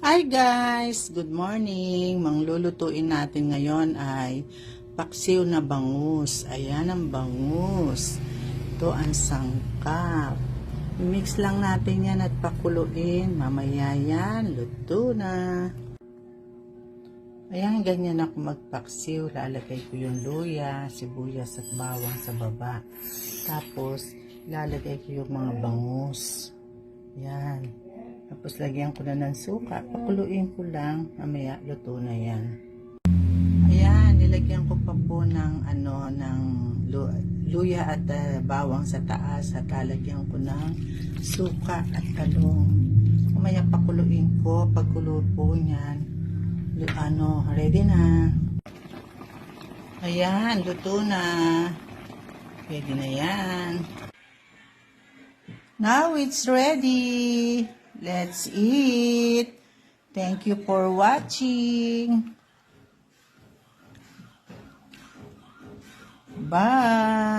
Hi guys! Good morning! Manglulutuin natin ngayon ay paksiw na bangus. Ayan ang bangus. Ito ang sangkap. Mix lang natin yan at pakuluin. Mamaya yan, luto na. Ayan, ganyan ako magpaksiw. Lalagay ko yung luya, sibuyas at bawang sa baba. Tapos, lalagay ko yung mga bangus. Yan. Tapos lagyan ko na ng suka. Pakuluin ko lang. Mamaya luto na yan. Ayan, nilagyan ko pa po ng luya at bawang sa taas at lalagyan ko ng suka at talong. Mamaya pakuluin ko. Pagkulo po niyan, ready na. Ayan, luto na. Ready na yan. Now it's ready. Let's eat. Thank you for watching. Bye.